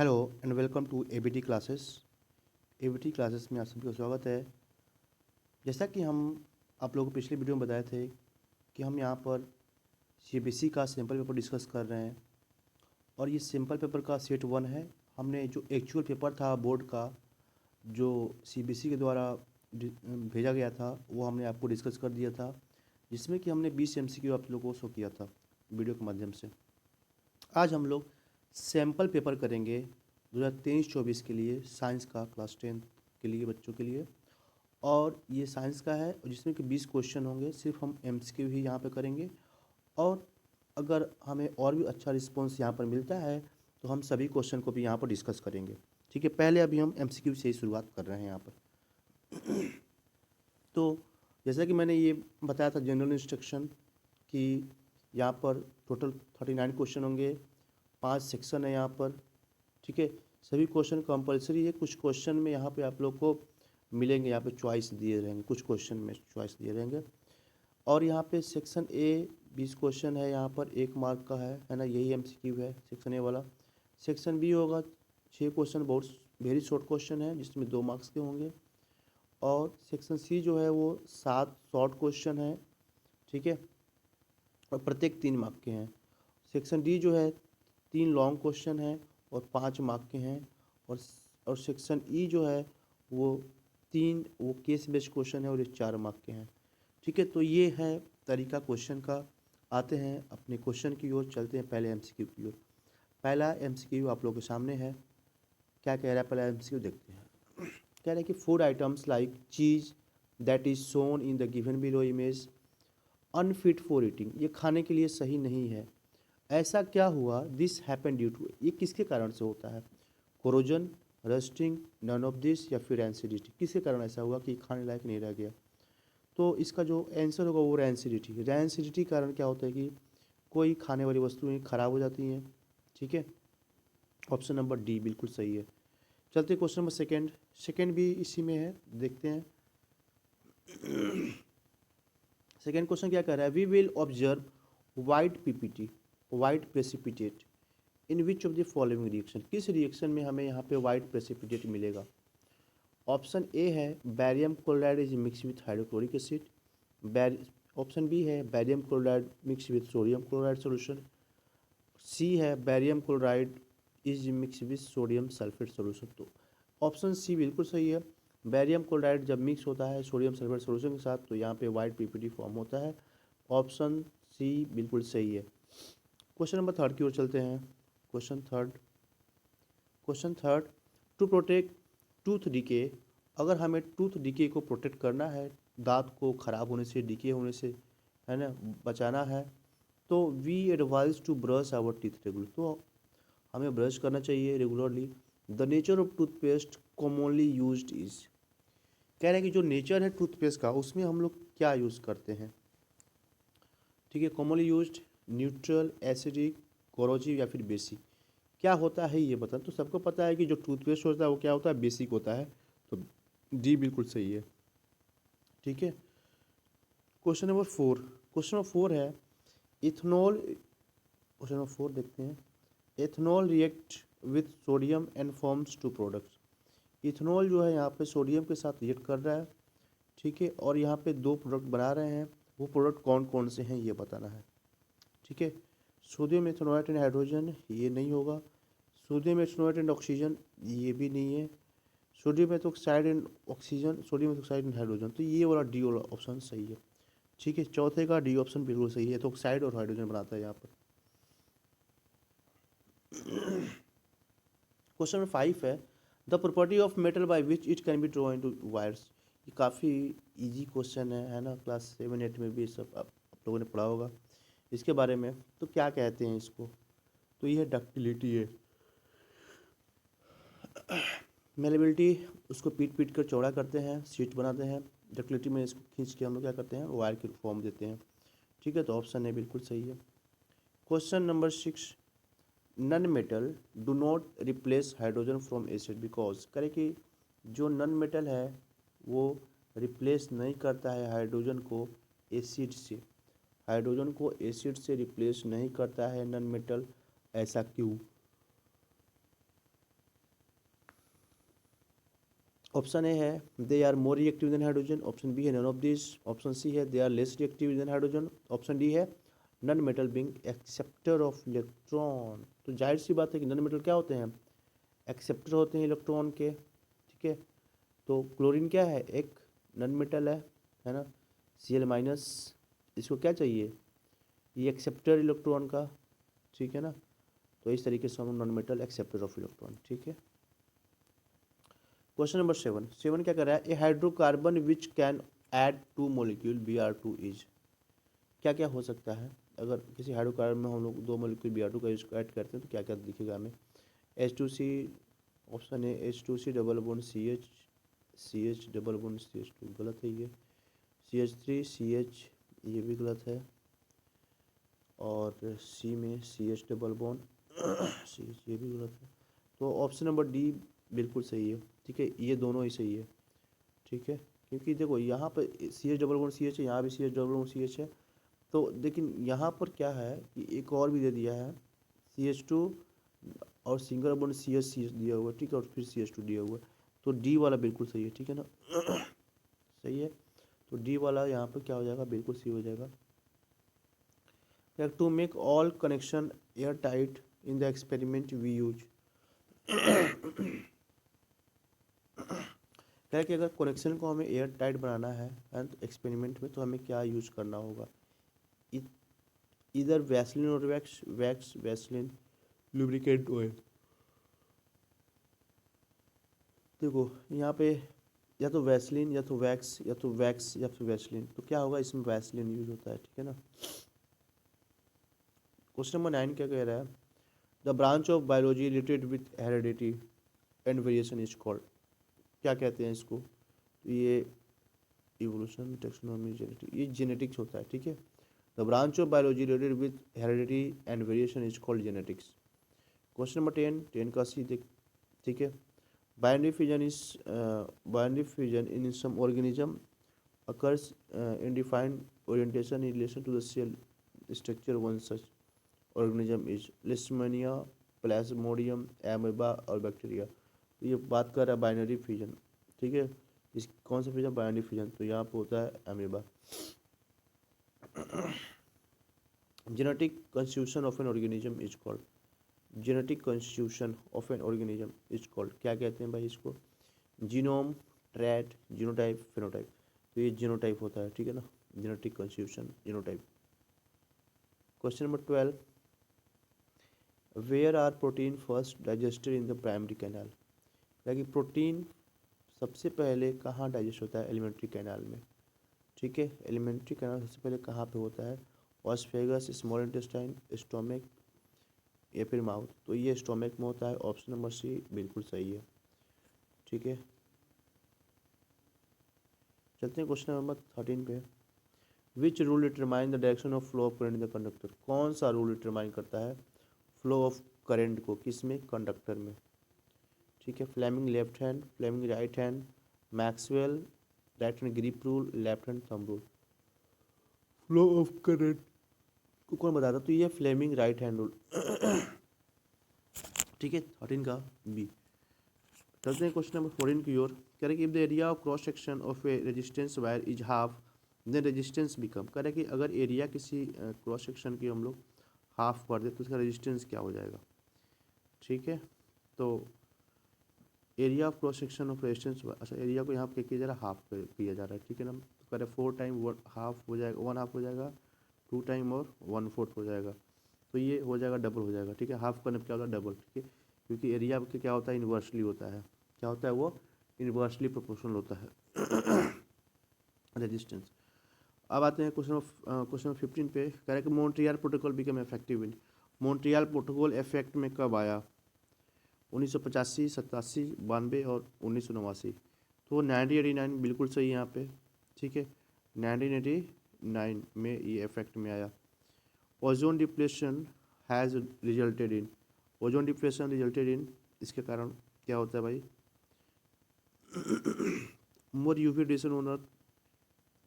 Hello and welcome to ABT classes. ABT classes में आप सभी का स्वागत है। जैसा कि हम आप लोगों को पिछले वीडियो में बताए थे कि हम यहाँ पर सीबीएसई का सैम्पल पेपर डिस्कस कर रहे हैं और ये सैम्पल पेपर का सेट 1 है। हमने जो एक्चुअल पेपर था बोर्ड का जो सीबीएसई के द्वारा भेजा गया था वो हमने आपको डिस्कस कर दिया था, जिसमें कि हमने 20 एमसीक्यू आप लोगों को शो किया था वीडियो के माध्यम से। आज हम लोग सैम्पल पेपर करेंगे 2023-24 के लिए, साइंस का क्लास 10 के लिए बच्चों के लिए। और ये साइंस का है जिसमें कि 20 क्वेश्चन होंगे। सिर्फ हम एमसीक्यू ही यहाँ पे करेंगे और अगर हमें और भी अच्छा रिस्पॉन्स यहाँ पर मिलता है तो हम सभी क्वेश्चन को भी यहाँ पर डिस्कस करेंगे। ठीक है, पहले अभी हम एमसीक्यू से ही शुरुआत कर रहे हैं यहाँ पर। तो जैसा कि मैंने ये बताया था जनरल इंस्ट्रक्शन कि यहाँ पर टोटल 39 क्वेश्चन होंगे, 5 सेक्शन है यहाँ पर। ठीक है, सभी क्वेश्चन कंपलसरी है। कुछ क्वेश्चन में यहाँ पे आप लोग को मिलेंगे, यहाँ पे चॉइस दिए रहेंगे, कुछ क्वेश्चन में चॉइस दिए रहेंगे। और यहाँ पे सेक्शन ए 20 क्वेश्चन है, यहाँ पर 1 मार्क का है ना, यही एमसीक्यू है सेक्शन ए वाला। सेक्शन बी होगा 6 क्वेश्चन, बहुत वेरी शॉर्ट क्वेश्चन है जिसमें 2 मार्क्स के होंगे। और सेक्शन सी जो है वो 7 शॉर्ट क्वेश्चन है, ठीक है, और प्रत्येक 3 मार्क के हैं। सेक्शन डी जो है 3 लॉन्ग क्वेश्चन हैं और 5 मार्क के हैं। और सेक्शन ई जो है वो 3 वो केस बेस्ड क्वेश्चन है और ये 4 मार्क के हैं। ठीक है, तो ये है तरीका क्वेश्चन का। आते हैं अपने क्वेश्चन की ओर, चलते हैं पहले एमसीक्यू की ओर। पहला एमसीक्यू आप लोगों के सामने है। क्या कह रहा है पहला एमसीक्यू, देखते हैं। कह रहा है कि food items like cheese that is shown in the given below image unfit for eating, ये खाने के लिए सही नहीं है। ऐसा क्या हुआ, दिस हैपन ड्यू टू, ये किसके कारण से होता है? Corrosion, rusting, none of this, या फिर एंसिडिटी। किसके कारण ऐसा हुआ कि खाने लायक नहीं रह गया? तो इसका जो आंसर होगा वो रैंसिडिटी। रैंसिडिटी कारण क्या होता है कि कोई खाने वाली वस्तुएं खराब हो जाती हैं। ठीक है, ऑप्शन नंबर डी बिल्कुल सही है। चलते क्वेश्चन नंबर सेकेंड। सेकेंड भी इसी में है, देखते हैं। सेकेंड क्वेश्चन क्या कह रहा है? We will observe white PPT, white precipitate in which of the following reaction, किस रिएक्शन में हमें यहाँ पे वाइट प्रेसिपिटेट मिलेगा? ऑप्शन ए है barium chloride is mix with hydrochloric acid. Option B है barium chloride mix with sodium chloride solution. C है barium chloride is mix with sodium sulphate solution. तो ऑप्शन सी बिल्कुल सही है। Barium chloride जब mix होता है सोडियम सल्फेट सोल्यूशन के साथ तो यहाँ पे वाइट पीपीटी फॉर्म होता है। ऑप्शन सी बिल्कुल सही है। क्वेश्चन नंबर थर्ड की ओर चलते हैं। Question third, to protect tooth decay, अगर हमें टूथ डिके को प्रोटेक्ट करना है, दांत को ख़राब होने से, डिके होने से, है ना, बचाना है, तो we advise to brush our teeth regular, तो हमें ब्रश करना चाहिए regularly. The nature of toothpaste commonly used is, कह रहे हैं कि जो नेचर है टूथपेस्ट का उसमें हम लोग क्या यूज़ करते हैं? ठीक है, commonly used, neutral, acidic, corrosive, या फिर बेसिक। क्या होता है ये बता। तो सबको पता है कि जो टूथपेस्ट होता है वो क्या होता है, बेसिक होता है। तो डी बिल्कुल सही है। ठीक है, क्वेश्चन नंबर 4 है इथेनॉल। क्वेश्चन नंबर 4 देखते हैं। Ethanol react with sodium and forms two products, ethanol जो है यहाँ पे सोडियम के साथ रिएक्ट कर रहा है। ठीक है, और यहाँ पे 2 प्रोडक्ट बना रहे हैं। वो प्रोडक्ट कौन कौन से हैं ये बताना है। ठीक है, सोडियम एथेनोएट एंड हाइड्रोजन ये नहीं होगा। सोडियम एथेनोएट एंड ऑक्सीजन ये भी नहीं है। Sodium ethoxide and oxygen, sodium ethoxide and hydrogen, तो ये वाला डी वाला ऑप्शन सही है। ठीक है, चौथे का डी ऑप्शन बिल्कुल सही है, एथोक्साइड और हाइड्रोजन बनाता है यहाँ पर। क्वेश्चन नंबर 5 है the property of metal by which it can be draw into wires, ये काफ़ी इजी क्वेश्चन है ना, क्लास 7-8 में भी सब आप लोगों ने पढ़ा होगा इसके बारे में। तो क्या कहते हैं इसको? तो ये डक्टिलिटी है, मेलेबिलिटी, उसको पीट पीट कर चौड़ा करते हैं, सीट बनाते हैं। डक्टिलिटी में इसको खींच के हम लोग क्या करते हैं, वायर की फॉर्म देते हैं। ठीक है, तो ऑप्शन है बिल्कुल सही है। Question number 6, non metal do not replace hydrogen from acid because, करे कि जो नन मेटल है वो रिप्लेस नहीं करता है हाइड्रोजन को एसिड से, हाइड्रोजन को एसिड से रिप्लेस नहीं करता है नन मेटल, ऐसा क्यों? ऑप्शन ए है they are more reactive than hydrogen, option B है none of this, option C है they are less reactive than hydrogen, option D है non metal being acceptor of electron. तो जाहिर सी बात है कि नन मेटल क्या होते हैं, एक्सेप्टर होते हैं इलेक्ट्रॉन के, ठीक है। तो क्लोरीन क्या है, एक नन मेटल है ना, Cl माइनस, इसको क्या चाहिए, ये एक्सेप्टर इलेक्ट्रॉन का, ठीक है ना। तो इस तरीके से हम non metal acceptor of electron, ठीक है। क्वेश्चन नंबर 7 क्या कर रहा है, a hydrocarbon which can add 2 molecule Br2 is, क्या क्या हो सकता है अगर किसी हाइड्रोकार्बन में हम लोग 2 मॉलिक्यूल Br2 का यूज ऐड करते हैं तो क्या क्या दिखेगा हमें। H2C, option A H2C double bond CH double bond CH2 गलत है, ये CH3CH ये भी गलत है, और C में CH डबल बॉन्ड CH ये भी गलत है। तो ऑप्शन नंबर डी बिल्कुल सही है, ठीक है, ये दोनों ही सही है, ठीक है। क्योंकि देखो यहाँ पर CH डबल बॉन्ड CH है, यहाँ भी CH डबल बॉन्ड CH है। तो लेकिन यहाँ पर क्या है कि एक और भी दे दिया है CH2 और सिंगल बॉन्ड CH दिया हुआ है, ठीक है, और फिर CH2 दिया हुआ है। तो डी वाला बिल्कुल सही है, ठीक है ना सही है। तो डी वाला यहाँ पर क्या हो जाएगा, बिल्कुल सही हो जाएगा। To make all connection air tight in the experiment we use, क्या है कि अगर कनेक्शन को हमें एयर टाइट बनाना है तो एक्सपेरिमेंट में तो हमें क्या यूज करना होगा, इधर वैसलिन और वैक्स वैसलिन लुब्रिकेंट ऑयल। देखो यहाँ पे या तो वैसलिन या तो वैक्स या तो वैक्स या फिर वैसलिन, तो क्या होगा, इसमें वैसलिन यूज होता है, ठीक है ना। क्वेश्चन नंबर 9 क्या कह रहा है, the branch of biology related with heredity and variation is called, क्या कहते हैं इसको, तो ये इवोल्यूशन टेक्सोनॉमी जेनेटिक, ये जेनेटिक्स होता है, ठीक है। The branch of biology related with heredity and variation is called genetics. Question number 10 का सी देख, ठीक है। Binary fission is binary fission in some organism occurs in defined orientation in relation to the cell structure. One such organism is Leishmania, Plasmodium, amoeba और bacteria. तो ये बात कर रहा है बाइनरी फिजन, ठीक है। इस कौन सा फिजन, बाइनरी फिजन, तो यहाँ पे होता है amoeba. Genetic constitution of an organism is called, genetic constitution of an organism is called, क्या कहते हैं भाई इसको, जीनोम, ट्रैट, जीनोटाइप, फिनोटाइप। तो ये जीनोटाइप होता है, ठीक है ना, genetic constitution genotype. Question number 12, where are protein first digested in the primary canal, क्या कि प्रोटीन सबसे पहले कहाँ डाइजेस्ट होता है, एलिमेंट्री कैनाल में, ठीक है। एलिमेंट्री कैनाल सबसे पहले कहाँ पे होता है, ऑस्फेगस, स्मॉल इंटेस्टाइन, स्टोमिक या फिर माउथ। तो ये स्टोमिक में होता है, ऑप्शन नंबर सी बिल्कुल सही है, ठीक है। चलते हैं क्वेश्चन नंबर 13 पे, which rule determine the direction of flow of current in the conductor, कौन सा रूल डिटरमाइन करता है फ्लो ऑफ करंट को, किस में, कंडक्टर में, ठीक है। Fleming left hand, Fleming right hand, Maxwell right hand grip rule, left hand thumb rule. Flow of current को कौन बताता, तो ये फ्लेमिंग राइट हैंड रूल, ठीक है। 13 का बी। चलते हैं क्वेश्चन नंबर 14 की ओर, कह रहे कि if the area of cross section of a resistance wire is half then resistance become, कह रहे कि अगर एरिया किसी क्रॉस सेक्शन की हम लोग हाफ कर दे तो उसका रेजिस्टेंस क्या हो जाएगा, ठीक है। तो area of cross section of resistance, अच्छा एरिया को यहाँ पे किया जा रहा है, हाफ किया जा रहा है, ठीक है ना। तो कह रहे 4 टाइम हाफ हो जाएगा, 1/2 हो जाएगा, 2 टाइम और 1/4 हो जाएगा। तो ये हो जाएगा डबल हो जाएगा, ठीक है। हाफ करने पर क्या होता है, डबल, ठीक है। क्योंकि एरिया के क्या होता है, इन्वर्सली होता है, क्या होता है वो, इन्वर्सली प्रोपोर्शनल होता है रेजिस्टेंस। अब आते हैं क्वेश्चन 15 पे, कह रहे हैं कि Montreal protocol become effective in, Montreal protocol effect में कब आया, 1985, 87, 92 और 1989। तो 1989 बिल्कुल सही है यहाँ पे, ठीक है, 1989 में ये इफेक्ट में आया। Ozone depletion has resulted in, ozone depletion resulted in, इसके कारण क्या होता है भाई, मोर यूवी रेडिएशन ऑन अर्थ,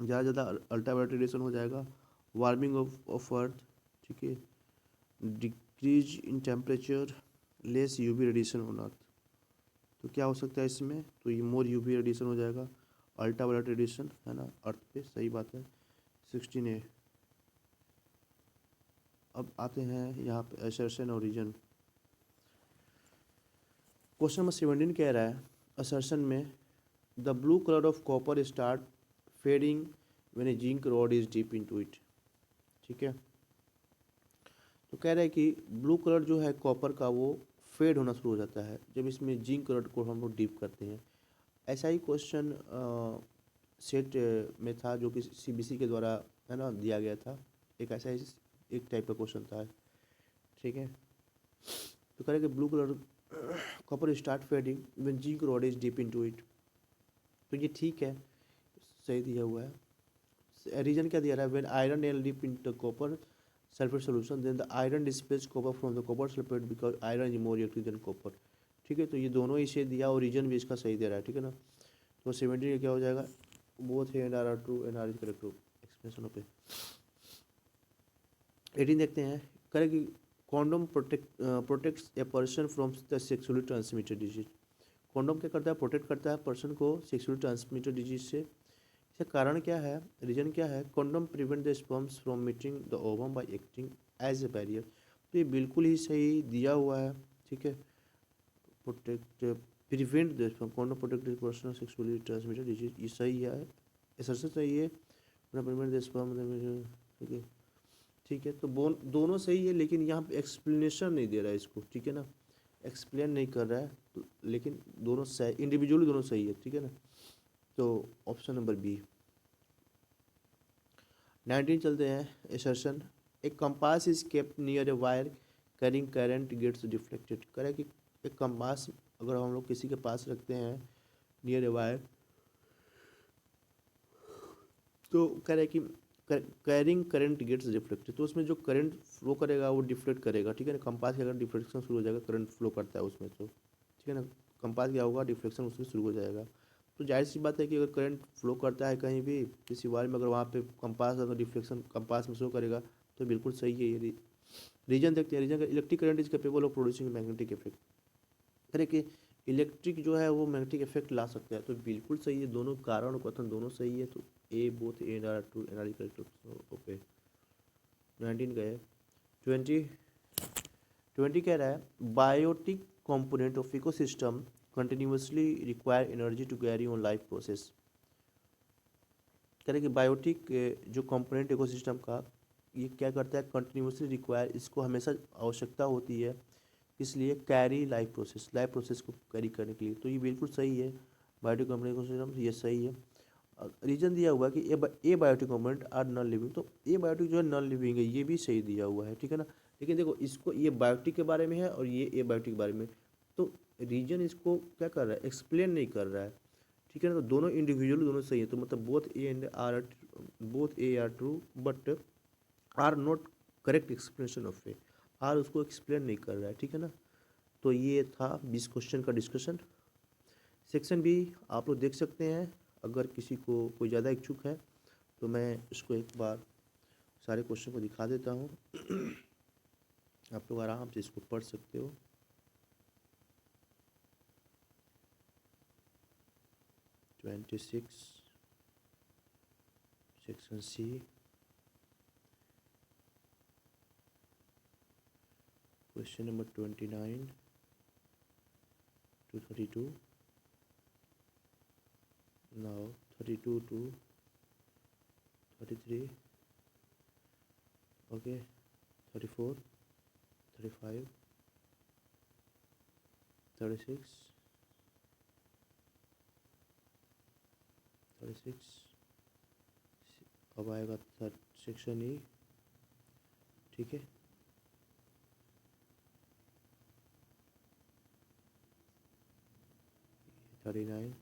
ज़्यादा अल्ट्रावायलेट रेडिएशन हो जाएगा, वार्मिंग ऑफ अर्थ, ठीक है, decrease in temperature, less UV radiation on earth. तो क्या हो सकता है इसमें, तो ये मोर यूवी रेडिएशन हो जाएगा, अल्ट्रावायलेट रेडिएशन है ना अर्थ पे, सही बात है। 16A। अब आते हैं यहाँ पे असर्शन और रीजन। क्वेश्चन नंबर 17 कह रहा है असर्शन में the blue colour of copper start fading when A zinc rod is deep into it. ठीक है, तो कह रहा है कि ब्लू कलर जो है कॉपर का वो फेड होना शुरू हो जाता है जब इसमें जिंक रॉड को हम लोग डीप करते हैं। ऐसा ही क्वेश्चन सेट में था जो कि सीबीसी के द्वारा है ना दिया गया था, एक ऐसा ही एक टाइप का क्वेश्चन था। ठीक है, तो कह रहे कि blue colour copper start fading when zinc rod is deep into it. तो ये ठीक है, सही दिया हुआ है। रीजन क्या दिया रहा है, when iron nail dip into copper sulphate solution then the iron displace copper from the copper sulphate because iron is more reactive than copper. ठीक है, तो ये दोनों इसे दिया और रीजन भी इसका सही दे रहा है। ठीक है ना, तो 17 क्या हो जाएगा, both and R true and R is correct explanation पे। 18 देखते हैं, करें कि condom protects a person from the sexually transmitted disease. Condom क्या करता है, प्रोटेक्ट करता है पर्सन को सेक्सुअली ट्रांसमिटेड डिजीज से। इसका कारण क्या है, रीजन क्या है, condom prevent the sperms from meeting the ovum by acting as a barrier. तो ये बिल्कुल ही सही दिया हुआ है। ठीक है, protect prevent the sperm, condom protect the person sexually transmitted disease, ये सही है, ऐसा से सही है। प्रिवेंट द स्पर्म, ठीक है, ठीक है, तो दोनों सही है, लेकिन यहाँ पे एक्सप्लेनेशन नहीं दे रहा है इसको। ठीक है ना, एक्सप्लेन नहीं कर रहा है, तो लेकिन दोनों सही, इंडिविजुअली दोनों सही है। ठीक है ना, तो ऑप्शन नंबर बी। 19 चलते हैं, assertion a compass is kept near a wire carrying current gets deflected. करें कि एक कंपास अगर हम लोग किसी के पास रखते हैं नियर ए वायर, तो कह रहे कि कैरिंग करंट गेट्स डिफ्लेक्टेड, तो उसमें जो करंट फ्लो करेगा वो डिफ्लेक्ट करेगा। ठीक है ना, कंपास की अगर डिफ्लेक्शन शुरू हो जाएगा, करंट फ्लो करता है उसमें, तो ठीक है ना, कंपास क्या होगा, डिफ्लेक्शन उसमें शुरू हो जाएगा। तो जाहिर सी बात है कि अगर करंट फ्लो करता है कहीं भी किसी वायर में, अगर वहाँ पे कंपास अगर डिफ्लेक्शन कंपास में शो करेगा तो बिल्कुल सही है ये। रीजन देखते हैं, reason electric current is capable of producing magnetic effect. करें कि इलेक्ट्रिक जो है वो मैग्नेटिक इफेक्ट ला सकता है, तो बिल्कुल सही है, दोनों कारण और कथन दोनों सही है। तो A both and R true and R correct. Okay, 19 गए। 20 20 कह रहा है biotic component of ecosystem continuously require energy to carry on life process. कह रहे कि बायोटिक जो कंपोनेंट इकोसिस्टम का, ये क्या करता है, कंटिन्यूसली रिक्वायर, इसको हमेशा आवश्यकता होती है, इसलिए कैरी लाइफ प्रोसेस को कैरी करने के लिए। तो ये बिल्कुल सही है, बायोटिक कंपोनेंट इकोसिस्टम ये सही है। रीजन दिया हुआ है कि abiotic component are non living, तो ए बायोटिक जो है नॉन लिविंग है, ये भी सही दिया हुआ है। ठीक है ना, लेकिन देखो इसको, ये बायोटिक के बारे में है और ये ए बायोटिक के बारे में, तो रीजन इसको क्या कर रहा है, एक्सप्लेन नहीं कर रहा है। ठीक है ना, तो दोनों इंडिविजुअल दोनों सही है, तो मतलब both A R true but R not correct explanation of A, R उसको एक्सप्लेन नहीं कर रहा है। ठीक है ना, तो ये था 20 क्वेश्चन का डिस्कशन। सेक्शन बी आप लोग देख सकते हैं, अगर किसी को कोई ज़्यादा इच्छुक है तो मैं इसको एक बार सारे क्वेश्चन को दिखा देता हूँ। आप लोग आराम से इसको पढ़ सकते हो। Section C, question number 29 to 32, now 32 to 33, okay, 34, 35, 36, 36, अब आएगा सेक्शन ई। ठीक है, 39,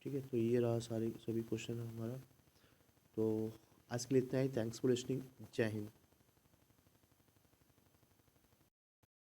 ठीक है, तो ये रहा सभी क्वेश्चन हमारा। तो आज के लिए इतना ही, थैंक्स फॉर लिसनिंग, जय हिंद।